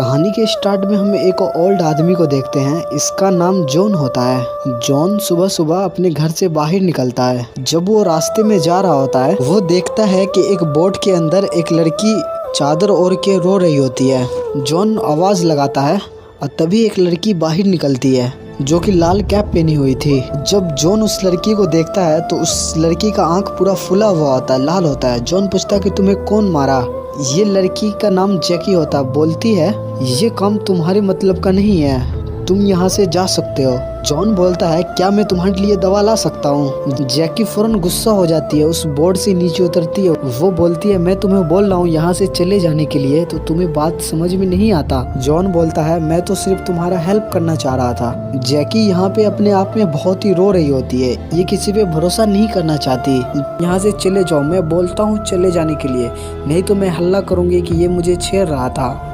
कहानी के स्टार्ट में हम एक ओल्ड आदमी को देखते हैं। इसका नाम जॉन होता है। जॉन सुबह सुबह अपने घर से बाहर निकलता है। जब वो रास्ते में जा रहा होता है, वो देखता है कि एक बोट के अंदर एक लड़की चादर ओढ़ के रो रही होती है। जॉन आवाज लगाता है और तभी एक लड़की बाहर निकलती है जो कि लाल कैप पहनी हुई थी। जब जॉन उस लड़की को देखता है तो उस लड़की का आंख पूरा फुला हुआ होता है, लाल होता है। जॉन पूछता है कि तुम्हें कौन मारा। ये लड़की का नाम जैकी होता है। बोलती है ये काम तुम्हारे मतलब का नहीं है, तुम यहाँ से जा सकते हो। जॉन बोलता है क्या मैं तुम्हारे लिए दवा ला सकता हूँ। जैकी फौरन गुस्सा हो जाती है, उस बोर्ड से नीचे उतरती है। वो बोलती है मैं तुम्हें बोल रहा हूँ यहाँ से चले जाने के लिए, तो तुम्हें बात समझ में नहीं आता। जॉन बोलता है मैं तो सिर्फ तुम्हारा हेल्प करना चाह रहा था। जैकी यहाँ पे अपने आप में बहुत ही रो रही होती है। ये किसी पे भरोसा नहीं करना चाहती। यहाँ से चले जाओ, मैं बोलता हूँ चले जाने के लिए, नहीं तो मैं हल्ला करूँगी कि ये मुझे छेड़ रहा था।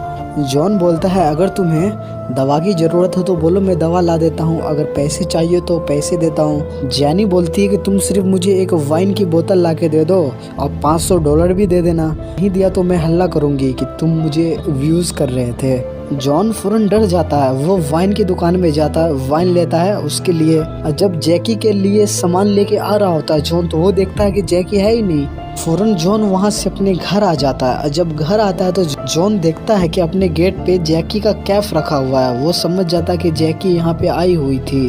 जॉन बोलता है अगर तुम्हें दवा की ज़रूरत है तो बोलो, मैं दवा ला देता हूँ। अगर पैसे चाहिए तो पैसे देता हूँ। जैनी बोलती है कि तुम सिर्फ मुझे एक वाइन की बोतल ला के दे दो और $500 भी दे देना। नहीं दिया तो मैं हल्ला करूँगी कि तुम मुझे अब्यूज़ कर रहे थे। जॉन फौरन डर जाता है। वो वाइन की दुकान में जाता है, वाइन लेता है उसके लिए। जब जैकी के लिए सामान लेके आ रहा होता है जॉन, तो वो देखता है कि जैकी है ही नहीं। फौरन जॉन वहाँ से अपने घर आ जाता है। जब घर आता है तो जॉन देखता है कि अपने गेट पे जैकी का कैफ रखा हुआ है। वो समझ जाता है कि जैकी यहाँ पे आई हुई थी।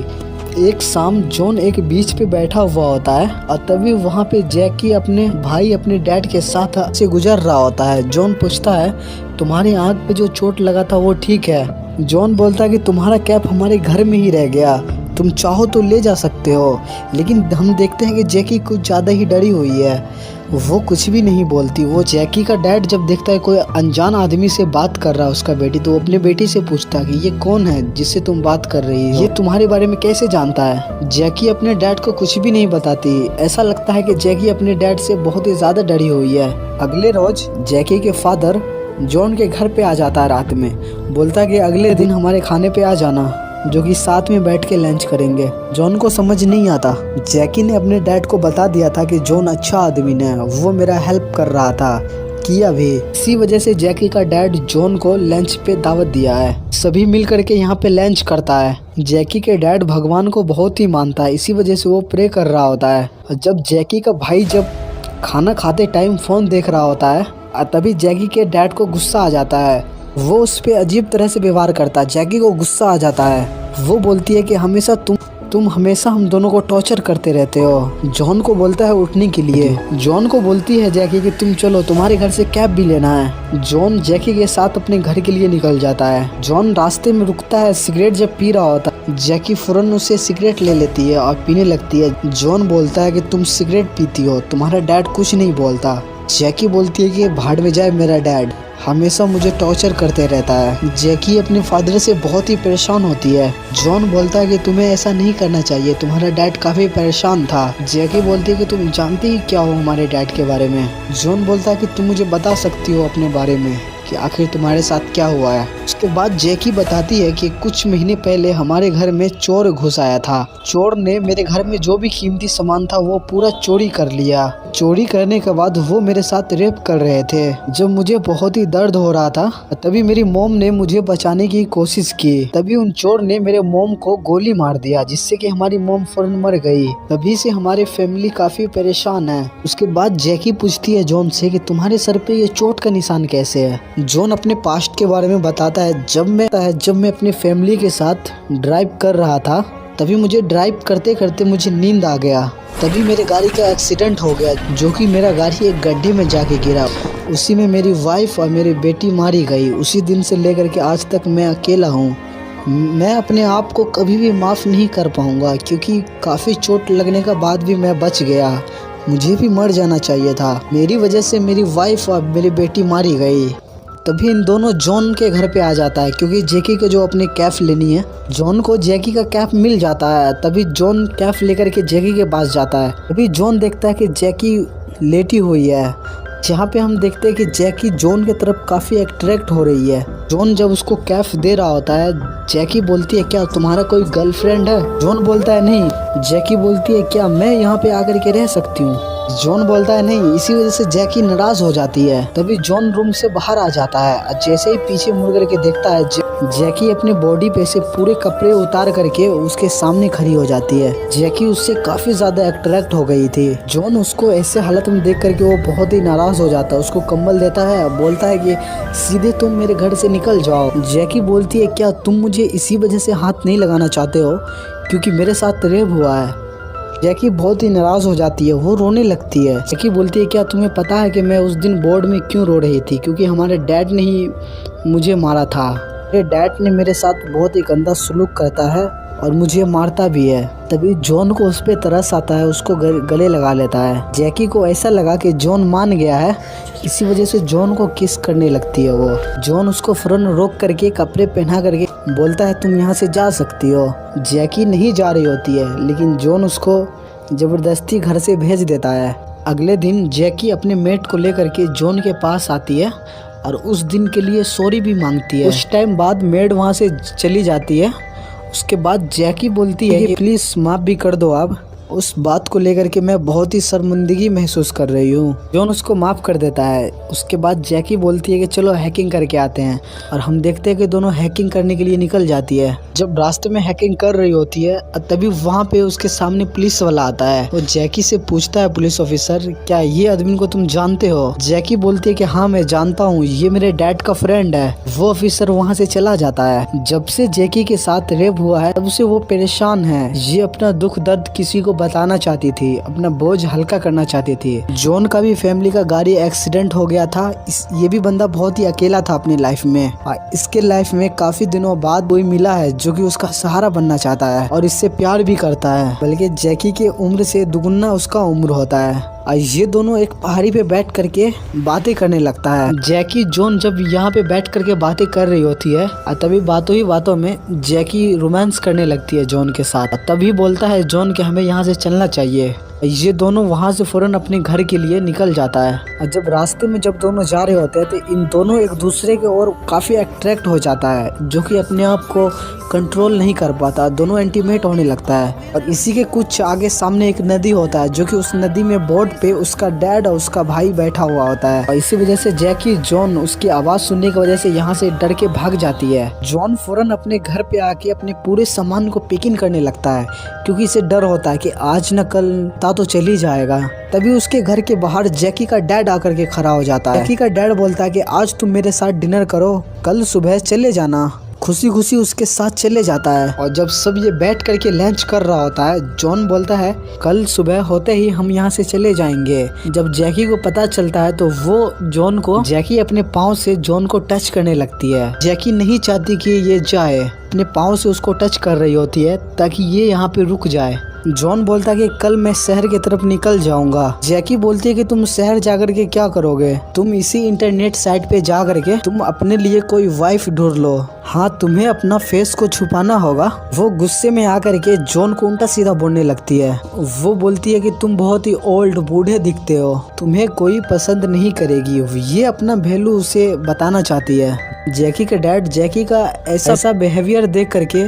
एक शाम जॉन एक बीच पे बैठा हुआ होता है और तभी वहाँ पे जैकी अपने भाई अपने डैड के साथ से गुजर रहा होता है। जॉन पूछता है तुम्हारी आंख पे जो चोट लगा था वो ठीक है। जॉन बोलता है कि तुम्हारा कैप हमारे घर में ही रह गया, तुम चाहो तो ले जा सकते हो। लेकिन हम देखते हैं कि जैकी कुछ ज़्यादा ही डरी हुई है। वो कुछ भी नहीं बोलती। वो जैकी का डैड जब देखता है कोई अनजान आदमी से बात कर रहा है उसका बेटी, तो वो अपने बेटी से पूछता है कि ये कौन है जिससे तुम बात कर रही हो, ये तुम्हारे बारे में कैसे जानता है। जैकी अपने डैड को कुछ भी नहीं बताती। ऐसा लगता है कि जैकी अपने डैड से बहुत ही ज़्यादा डरी हुई है। अगले रोज जैकी के फादर जॉन के घर पे आ जाता है रात में। बोलता है कि अगले दिन हमारे खाने पे आ जाना, जो कि साथ में बैठ के लंच करेंगे। जॉन को समझ नहीं आता। जैकी ने अपने डैड को बता दिया था कि जॉन अच्छा आदमी है, वो मेरा हेल्प कर रहा था, किया भी। इसी वजह से जैकी का डैड जॉन को लंच पे दावत दिया है। सभी मिल करके यहाँ पे लंच करता है। जैकी के डैड भगवान को बहुत ही मानता है, इसी वजह से वो प्रे कर रहा होता है। जब जैकी का भाई जब खाना खाते टाइम फोन देख रहा होता है, तभी जैकी के डैड को गुस्सा आ जाता है। वो उस पे अजीब तरह से व्यवहार करता है। जैकी को गुस्सा आ जाता है। वो बोलती है कि हमेशा तुम हमेशा हम दोनों को टॉर्चर करते रहते हो। जॉन को बोलता है उठने के लिए। जॉन को बोलती है जैकी कि तुम चलो, तुम्हारे घर से कैब भी लेना है। जॉन जैकी के साथ अपने घर के लिए निकल जाता है। जॉन रास्ते में रुकता है, सिगरेट जब पी रहा होता है, जैकी फौरन उसे सिगरेट ले लेती है और पीने लगती है। जॉन बोलता है कि तुम सिगरेट पीती हो, तुम्हारा डैड कुछ नहीं बोलता। जैकी बोलती है कि भाड़ में जाए मेरा डैड, हमेशा मुझे टॉर्चर करते रहता है। जैकी अपने फादर से बहुत ही परेशान होती है। जॉन बोलता है कि तुम्हें ऐसा नहीं करना चाहिए, तुम्हारा डैड काफी परेशान था। जैकी बोलती है कि तुम जानती ही क्या हो हमारे डैड के बारे में। जॉन बोलता है कि तुम मुझे बता सकती हो अपने बारे में कि आखिर तुम्हारे साथ क्या हुआ है। उसके बाद जैकी बताती है कि कुछ महीने पहले हमारे घर में चोर घुस आया था। चोर ने मेरे घर में जो भी कीमती सामान था वो पूरा चोरी कर लिया। चोरी करने के बाद वो मेरे साथ रेप कर रहे थे। जब मुझे बहुत ही दर्द हो रहा था, तभी मेरी मोम ने मुझे बचाने की कोशिश की। तभी उन चोर ने मेरे मोम को गोली मार दिया, जिससे कि हमारी मोम फौरन मर गई। तभी से हमारी फैमिली काफी परेशान है। उसके बाद जैकी पूछती है जॉन से कि तुम्हारे सर पे ये चोट का निशान कैसे है। जॉन अपने पास्ट के बारे में बताता है। जब मैं अपनी फैमिली के साथ ड्राइव कर रहा था, तभी मुझे ड्राइव करते करते मुझे नींद आ गया। तभी मेरे गाड़ी का एक्सीडेंट हो गया, जो कि मेरा गाड़ी एक गड्ढे में जाके गिरा। उसी में मेरी वाइफ और मेरी बेटी मारी गई। उसी दिन से लेकर के आज तक मैं अकेला हूँ। मैं अपने आप को कभी भी माफ़ नहीं कर पाऊँगा, क्योंकि काफ़ी चोट लगने के बाद भी मैं बच गया। मुझे भी मर जाना चाहिए था। मेरी वजह से मेरी वाइफ और मेरी बेटी मारी गई। तभी इन दोनों जॉन के घर पे आ जाता है, क्योंकि जैकी को जो अपनी कैफ लेनी है। जॉन को जैकी का कैफ मिल जाता है। तभी जॉन कैफ लेकर के जैकी के पास जाता है। तभी जॉन देखता है कि जैकी लेटी हुई है, जहाँ पे हम देखते हैं कि जैकी जॉन की तरफ काफ़ी अट्रैक्ट हो रही है। जॉन जब उसको कैफ दे रहा होता है, जैकी बोलती है क्या तुम्हारा कोई गर्लफ्रेंड है। जॉन बोलता है नहीं। जैकी बोलती है क्या मैं यहाँ पे आकर के रह सकती हूँ। जॉन बोलता है नहीं। इसी वजह से जैकी नाराज हो जाती है। तभी जॉन रूम से बाहर आ जाता है। जैसे ही पीछे मुड़ करके देखता है, जैकी अपने बॉडी पे से पूरे कपड़े उतार करके उसके सामने खड़ी हो जाती है। जैकी उससे काफी ज्यादा अट्रैक्ट हो गई थी। जॉन उसको ऐसे हालत में देख करके वो बहुत ही नाराज हो जाता है। उसको कंबल देता है, बोलता है कि सीधे तुम मेरे घर से निकल जाओ। जैकी बोलती है क्या तुम मुझे इसी वजह से हाथ नहीं लगाना चाहते हो क्योंकि मेरे साथ रेप हुआ है। जैकी बहुत ही नाराज हो जाती है, वो रोने लगती है। जैकी बोलती है क्या तुम्हें पता है कि मैं उस दिन बोर्ड में क्यों रो रही थी? क्योंकि हमारे डैड ने ही मुझे मारा था। मेरे डैड ने मेरे साथ बहुत ही गंदा सलूक करता है और मुझे मारता भी है। तभी जॉन को उस पे तरस आता है, उसको गले लगा लेता है। जैकी को ऐसा लगा कि जॉन मान गया है, इसी वजह से जॉन को किस करने लगती है वो। जॉन उसको फौरन रोक करके कपड़े पहना करके बोलता है तुम यहाँ से जा सकती हो। जैकी नहीं जा रही होती है, लेकिन जॉन उसको जबरदस्ती घर से भेज देता है। अगले दिन जैकी अपने मेट को लेकर के जॉन के पास आती है और उस दिन के लिए सॉरी भी मांगती है। कुछ टाइम बाद मेड वहाँ से चली जाती है। उसके बाद जैकी बोलती है कि प्लीज माफ भी कर दो आप। उस बात को लेकर के मैं बहुत ही शर्मिंदगी महसूस कर रही हूँ। जॉन उसको माफ कर देता है। उसके बाद जैकी बोलती है कि चलो हैकिंग करके आते हैं, और हम देखते हैं कि दोनों हैकिंग करने के लिए निकल जाती है। जब रास्ते में हैकिंग कर रही होती है तभी वहाँ पे उसके सामने पुलिस वाला आता है। वो जैकी से पूछता है पुलिस ऑफिसर क्या ये आदमी को तुम जानते हो? जैकी बोलती है कि हाँ मैं जानता हूँ, ये मेरे डैड का फ्रेंड है। वो ऑफिसर वहाँ से चला जाता है। जब से जैकी के साथ रेप हुआ है तब से वो परेशान है। ये अपना दुख दर्द किसी को बताना चाहती थी, अपना बोझ हल्का करना चाहती थी। जॉन का भी फैमिली का गाड़ी एक्सीडेंट हो गया था। ये भी बंदा बहुत ही अकेला था अपनी लाइफ में। इसके लाइफ में काफी दिनों बाद कोई मिला है जो कि उसका सहारा बनना चाहता है और इससे प्यार भी करता है, बल्कि जैकी की उम्र से दुगुना उसका उम्र होता है। ये दोनों एक पहाड़ी पे बैठ करके बातें करने लगता है। जैकी जॉन जब यहाँ पे बैठ करके बातें कर रही होती है तभी बातों ही बातों में जैकी रोमांस करने लगती है जॉन के साथ। तभी बोलता है जॉन कि हमें यहाँ से चलना चाहिए। ये दोनों वहाँ से फौरन अपने घर के लिए निकल जाता है। और जब रास्ते में जब दोनों जा रहे होते हैं तो इन दोनों एक दूसरे के ओर काफी अट्रैक्ट हो जाता है, जो कि अपने आप को कंट्रोल नहीं कर पाता। दोनों इंटीमेट होने लगता है। और इसी के कुछ आगे सामने एक नदी होता है, जो कि उस नदी में बोट पे उसका डैड और उसका भाई बैठा हुआ होता है। और इसी वजह से जैकी जॉन उसकी आवाज सुनने की वजह से यहाँ से डर के भाग जाती है। जॉन फौरन अपने घर पे आके अपने पूरे सामान को पैकिंग करने लगता है, क्योंकि इसे डर होता है कि आज न कल तो चली जाएगा। तभी उसके घर के बाहर जैकी का डैड आकर के खड़ा हो जाता है। जैकी का डैड बोलता है कि आज तुम मेरे साथ डिनर करो, कल सुबह चले जाना। खुशी खुशी उसके साथ चले जाता है। और जब सब ये बैठ करके लंच कर रहा होता है, जॉन बोलता है कल सुबह होते ही हम यहाँ से चले जाएंगे। जब जैकी को पता चलता है तो वो जॉन को जैकी अपने पाँव से जॉन को टच करने लगती है। जैकी नहीं चाहती कि ये जाए, अपने पाँव से उसको टच कर रही होती है ताकि ये यहाँ पे रुक जाए। जॉन बोलता है कि कल मैं शहर की तरफ निकल जाऊंगा। जैकी बोलती है कि तुम शहर जाकर के क्या करोगे? तुम इसी इंटरनेट साइट पे जा करके तुम अपने लिए कोई वाइफ ढूंढ लो। हाँ, तुम्हें अपना फेस को छुपाना होगा। वो गुस्से में आकर के जॉन को उल्टा सीधा बोलने लगती है। वो बोलती है कि तुम बहुत ही ओल्ड बूढ़े दिखते हो, तुम्हें कोई पसंद नहीं करेगी। ये अपना वैल्यू उसे बताना चाहती है। जैकी का डैड जैकी का ऐसा बिहेवियर देख करके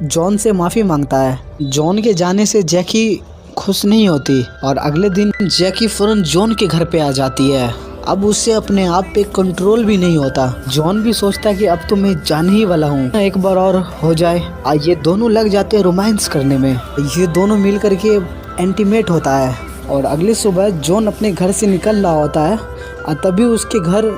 जॉन से माफी मांगता है। जॉन के जाने से जैकी खुश नहीं होती और अगले दिन जैकी फौरन जॉन के घर पे आ जाती है। अब उससे अपने आप पे कंट्रोल भी नहीं होता। जॉन भी सोचता है कि अब तो मैं जाने ही वाला हूँ, एक बार और हो जाए। ये दोनों लग जाते हैं रोमांस करने में। ये दोनों मिल करके इंटीमेट होता है। और अगली सुबह जॉन अपने घर से निकल रहा होता है और तभी उसके घर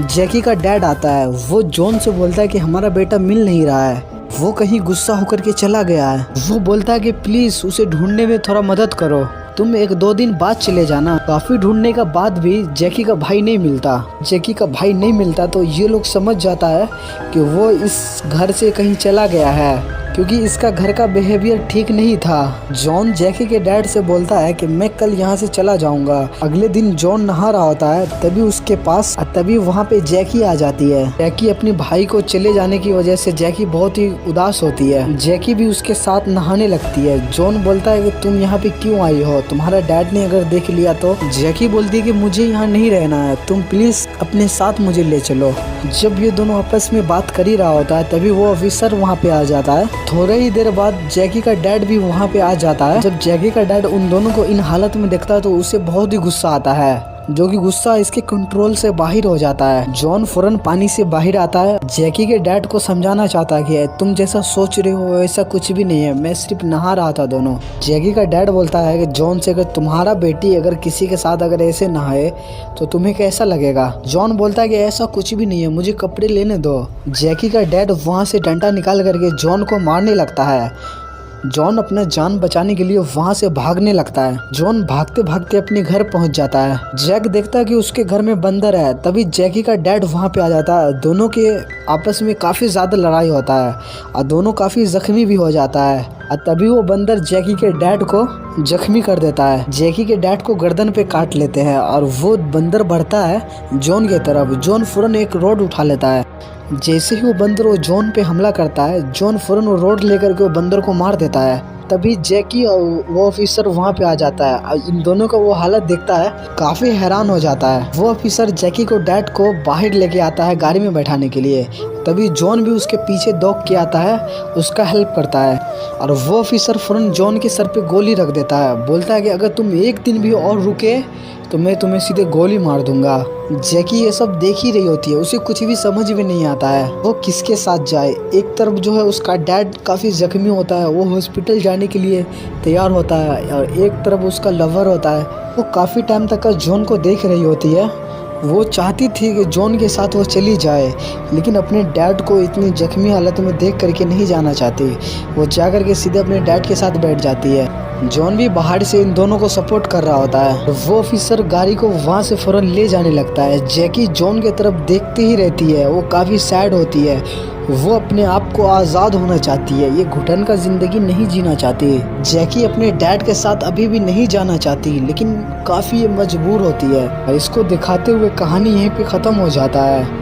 जैकी का डैड आता है। वो जॉन से बोलता है कि हमारा बेटा मिल नहीं रहा है, वो कहीं गुस्सा होकर के चला गया है। वो बोलता है कि प्लीज उसे ढूंढने में थोड़ा मदद करो, तुम 1-2 दिन बाद चले जाना। काफी ढूंढने का बाद भी जैकी का भाई नहीं मिलता। जैकी का भाई नहीं मिलता तो ये लोग समझ जाता है कि वो इस घर से कहीं चला गया है, क्योंकि इसका घर का बिहेवियर ठीक नहीं था। जॉन जैकी के डैड से बोलता है कि मैं कल यहाँ से चला जाऊंगा। अगले दिन जॉन नहा रहा होता है, तभी उसके पास तभी वहाँ पे जैकी आ जाती है। जैकी अपने भाई को चले जाने की वजह से जैकी बहुत ही उदास होती है। जैकी भी उसके साथ नहाने लगती है। जॉन बोलता है कि तुम यहाँ पे क्यों आई हो, तुम्हारा डैड ने अगर देख लिया तो? जैकी बोलती है कि मुझे यहाँ नहीं रहना है, तुम प्लीज अपने साथ मुझे ले चलो। जब ये दोनों आपस में बात कर ही रहा होता है तभी वो ऑफिसर वहाँ पे आ जाता है। थोड़े ही देर बाद जैकी का डैड भी वहाँ पे आ जाता है। जब जैकी का डैड उन दोनों को इन हालत में देखता है तो उसे बहुत ही गुस्सा आता है, जो कि गुस्सा इसके कंट्रोल से बाहर हो जाता है। जॉन फौरन पानी से बाहर आता है। जैकी के डैड को समझाना चाहता है कि तुम जैसा सोच रहे हो ऐसा कुछ भी नहीं है, मैं सिर्फ नहा रहा था दोनों। जैकी का डैड बोलता है कि जॉन से अगर तुम्हारा बेटी अगर किसी के साथ अगर ऐसे नहाए तो तुम्हें कैसा लगेगा। जॉन बोलता है कि ऐसा कुछ भी नहीं है, मुझे कपड़े लेने दो। जैकी का डैड वहाँ से डंडा निकाल करके जॉन को मारने लगता है। जॉन अपना जान बचाने के लिए वहाँ से भागने लगता है। जॉन भागते भागते अपने घर पहुँच जाता है। जैक देखता है कि उसके घर में बंदर है। तभी जैकी का डैड वहाँ पे आ जाता है। दोनों के आपस में काफ़ी ज़्यादा लड़ाई होता है और दोनों काफ़ी जख्मी भी हो जाता है। और तभी वो बंदर जैकी के डैड को जख्मी कर देता है। जैकी के डैड को गर्दन पे काट लेते हैं और वो बंदर बढ़ता है जॉन की तरफ। जॉन फौरन एक रॉड उठा लेता है। जैसे ही वो बंदर वो जॉन पे हमला करता है, जॉन फौरन वो रॉड लेकर के वो बंदर को मार देता है। तभी जैकी और वो ऑफिसर वहाँ पे आ जाता है और इन दोनों का वो हालत देखता है, काफ़ी हैरान हो जाता है। वो ऑफिसर जैकी को डैड को बाहर लेके आता है गाड़ी में बैठाने के लिए। तभी जॉन भी उसके पीछे दौड़ के आता है, उसका हेल्प करता है और वो ऑफिसर फौरन जॉन के सर पे गोली रख देता है। बोलता है कि अगर तुम एक दिन भी और रुके तो मैं तुम्हें सीधे गोली मार दूंगा। जैकी ये सब देख ही रही होती है, उसे कुछ भी समझ में नहीं आता है वो किसके साथ जाए। एक तरफ जो है उसका डैड काफ़ी जख्मी होता है, वो हॉस्पिटल जाने के लिए तैयार होता है और एक तरफ उसका लवर होता है, वो काफ़ी टाइम तक जॉन को देख रही होती है। वो चाहती थी कि जॉन के साथ वो चली जाए, लेकिन अपने डैड को इतनी जख्मी हालत में देख करके नहीं जाना चाहती। वो जा करके सीधे अपने डैड के साथ बैठ जाती है। जॉन भी बाहर से इन दोनों को सपोर्ट कर रहा होता है। वो ऑफिसर गाड़ी को वहाँ से फौरन ले जाने लगता है। जैकी जॉन की तरफ देखती ही रहती है, वो काफ़ी सैड होती है। वो अपने आप को आज़ाद होना चाहती है, ये घुटन का ज़िंदगी नहीं जीना चाहती। जैकी अपने डैड के साथ अभी भी नहीं जाना चाहती, लेकिन काफ़ी मजबूर होती है। इसको दिखाते हुए कहानी यहीं पे ख़त्म हो जाता है।